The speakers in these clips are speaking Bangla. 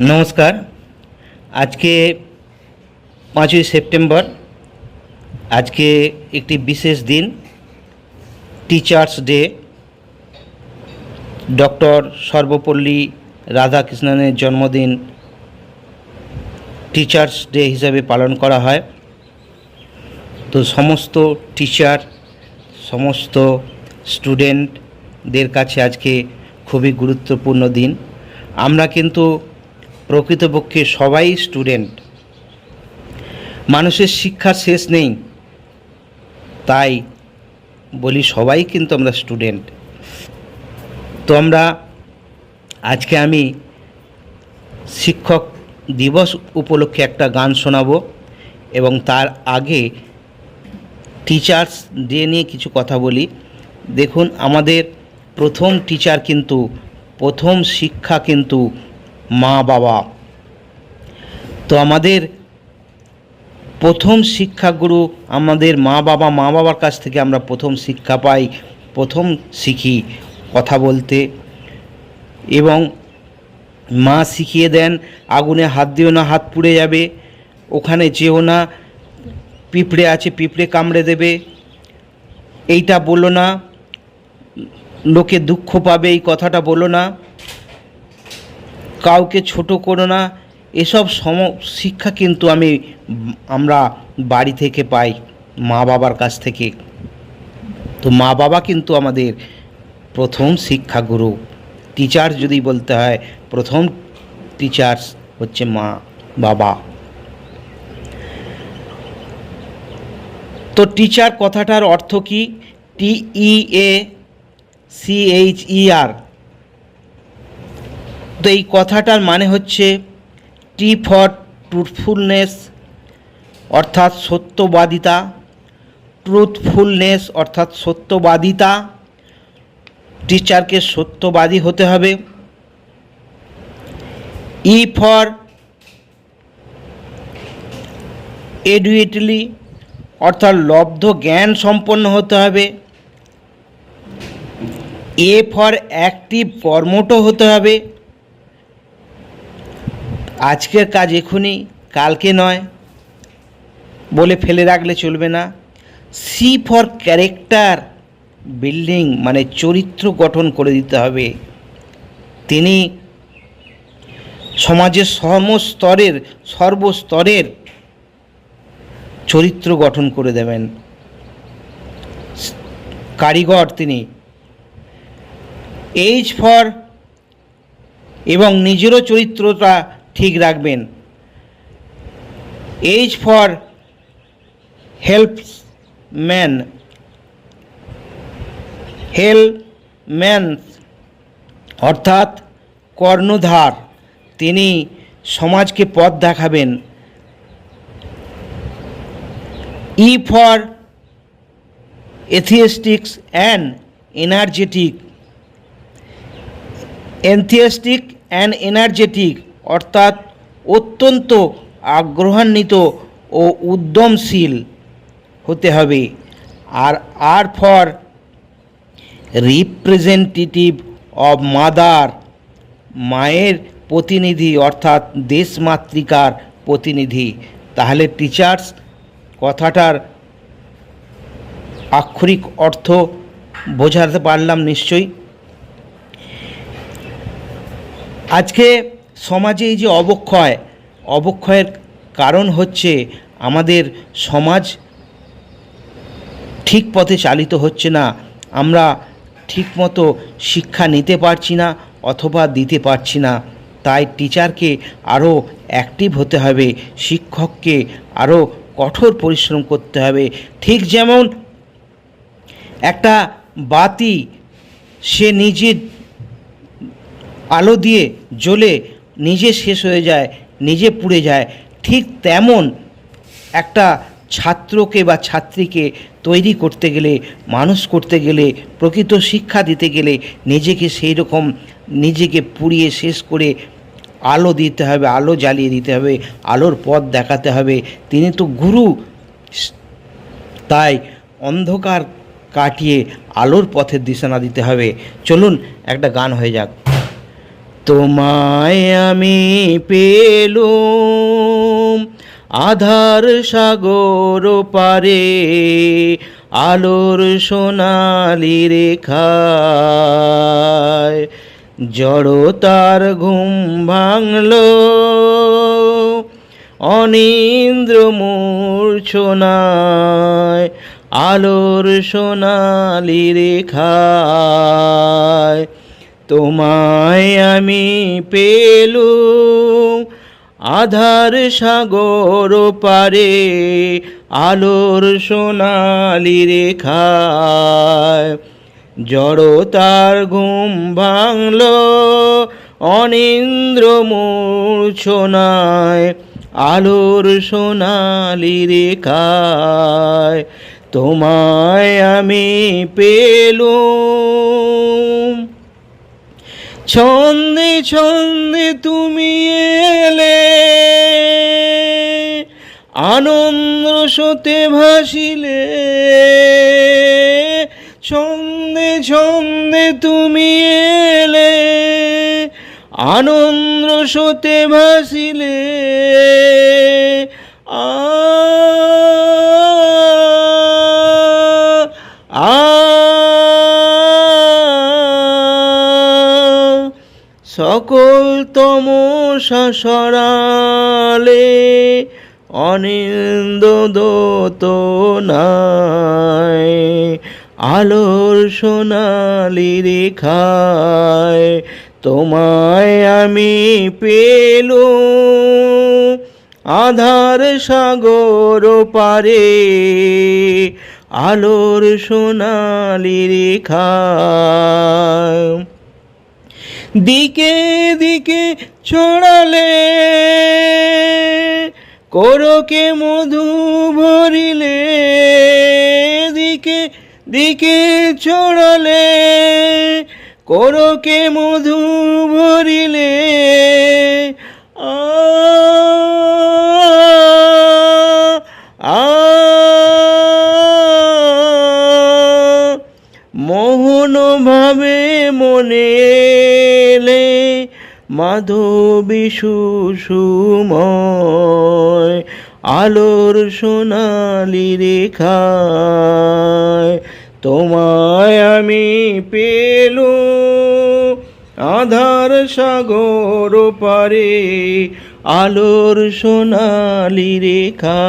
নমস্কার। আজকে 5ই সেপ্টেম্বর। আজকে একটি বিশেষ দিন, টিচার্স ডে। ডক্টর সর্বপল্লী রাধাকৃষ্ণনের জন্মদিন টিচার্স ডে হিসাবে পালন করা হয়। তো সমস্ত টিচার, সমস্ত স্টুডেন্টদের কাছে আজকে খুবই গুরুত্বপূর্ণ দিন। আমরা কিন্তু প্রকৃতপক্ষে সবাই স্টুডেন্ট। মানুষের শিক্ষার শেষ নেই, তাই বলি সবাই কিন্তু আমরা স্টুডেন্ট। তো আজকে আমি শিক্ষক দিবস উপলক্ষে একটা গান শোনাবো এবং তার আগে টিচার্স ডে নিয়ে কিছু কথা বলি। দেখুন, আমাদের প্রথম টিচার কিন্তু, প্রথম শিক্ষা কিন্তু মা বাবা। তো আমাদের প্রথম শিক্ষাগুরু আমাদের মা বাবার কাছ থেকে আমরা প্রথম শিক্ষা পাই, প্রথম শিখি কথা বলতে। এবং মা শিখিয়ে দেন, আগুনে হাত দিও না, হাত পুড়ে যাবে, ওখানে যেও না, পিঁপড়ে আছে, পিঁপড়ে কামড়ে দেবে, এইটা বলো না, লোকে দুঃখ পাবে, এই কথাটা বলো না, কাউকে ছোট করো না। এসব শিক্ষা কিন্তু আমরা বাড়ি থেকে পাই, মা বাবার কাছ থেকে। তো মা বাবা কিন্তু আমাদের প্রথম শিক্ষাগুরু। টিচার যদি বলতে হয়, প্রথম টিচার্স হচ্ছে মা বাবা। তো টিচার কথাটার অর্থ কি? TEACHER। তো এই কথাটার মানে হচ্ছে টি ফর ট্রুথফুলনেস অর্থাৎ সত্যবাদিতা, ট্রুথফুলনেস অর্থাৎ সত্যবাদিতা। টিচারকে সত্যবাদী হতে হবে। ই ফর এডুকেটলি অর্থাৎ লব্ধ জ্ঞান সম্পন্ন হতে হবে। এ ফর অ্যাক্টিভ, কর্মঠ হতে হবে। আজকের কাজ এখনই, কালকে নয় বলে ফেলে রাখলে চলবে না। সি ফর ক্যারেক্টার বিল্ডিং, মানে চরিত্র গঠন করে দিতে হবে। তিনি সমাজের সর্বস্তরের চরিত্র গঠন করে দেবেন, কারিগর তিনি। এইচ ফর, এবং নিজেরও চরিত্রটা ঠিক রাখবেন। এইচ ফর হেল্পম্যান, অর্থাৎ কর্ণধার, তিনি সমাজকে পথ দেখাবেন। ই ফর এথিয়েস্টিক্স অ্যান্ড এনার্জেটিক, অর্থাৎ অত্যন্ত আগ্রহান্বিত ও উদ্যমশীল হতে হবে। আর আর ফর রিপ্রেজেন্টেটিভ অব মাদার, মায়ের প্রতিনিধি অর্থাৎ দেশমাতৃকার প্রতিনিধি। তাহলে টিচার্স কথাটার আক্ষরিক অর্থ বোঝাতে পারলাম নিশ্চয়ই। আজকে সমাজে এই যে অবক্ষয়ের কারণ হচ্ছে আমাদের সমাজ ঠিক পথে চালিত হচ্ছে না। আমরা ঠিকমতো শিক্ষা নিতে পারছি না অথবা দিতে পারছি না। তাই টিচারকে আরও অ্যাক্টিভ হতে হবে, শিক্ষককে আরও কঠোর পরিশ্রম করতে হবে। ঠিক যেমন একটা বাতি, সে নিজে আলো দিয়ে জ্বলে নিজে শেষ হয়ে যায়, নিজে পুড়ে যায়, ঠিক তেমন একটা ছাত্রকে বা ছাত্রীকে তৈরি করতে গেলে, মানুষ করতে গেলে, প্রকৃত শিক্ষা দিতে গেলে নিজেকে পুড়িয়ে শেষ করে আলো দিতে হবে, আলো জ্বালিয়ে দিতে হবে, আলোর পথ দেখাতে হবে। তিনি তো গুরু। তাই অন্ধকার কাটিয়ে আলোর পথের দিশানা দিতে হবে। চলুন একটা গান হয়ে যাক। তোমায় আমি পেলুম আধার সাগর পারে, আলোর সোনালি রেখায়। জড়তার ঘুম ভাঙল অনিন্দ্র মূর্ছনায়, আলোর সোনালি রেখায়। তোমায় আমি পেলুম আধার সাগর পারে, আলোর সোনালি রেখায়। জড়তার ঘুম ভাঙল অনিন্দ্র মূর্ছনায়, আলোর সোনালি রেখায়। তোমায় আমি পেলুম। ছন্দে ছন্দে তুমি এলে, আনন্দ স্রোতে ভাসিলে। ছন্দে ছন্দে তুমি এলে, আনন্দ স্রোতে ভাসিলে। সকল তমসা সরালে অনিন্দ দোতনায়, আলোর সোনালি রেখায়। তোমায় আমি পেলুম আধার সাগর পারে, আলোর সোনালি রেখায়। দিকে দিকে ছড়ালে কোরকে মধু ভরিলে। দিকে দিকে ছড়ালে কোরকে মধু ভরিলে। মোহন ভাবে মনে এলে মাধবী সুষুময়, আলোর সোনালি রেখায়। তোমায় আমি পেলুম আধার সাগর পারে, আলোর সোনালি রেখায়।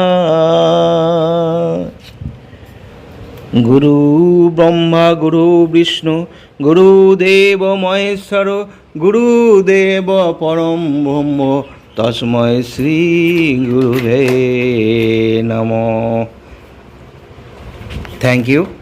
গুরু ব্রহ্মা গুরু বিষ্ণু গুরুদেব মহেশ্বর, গুরুদেব পরম ব্রহ্ম, তস্মৈ শ্রী গুরুবে নমঃ। Thank you.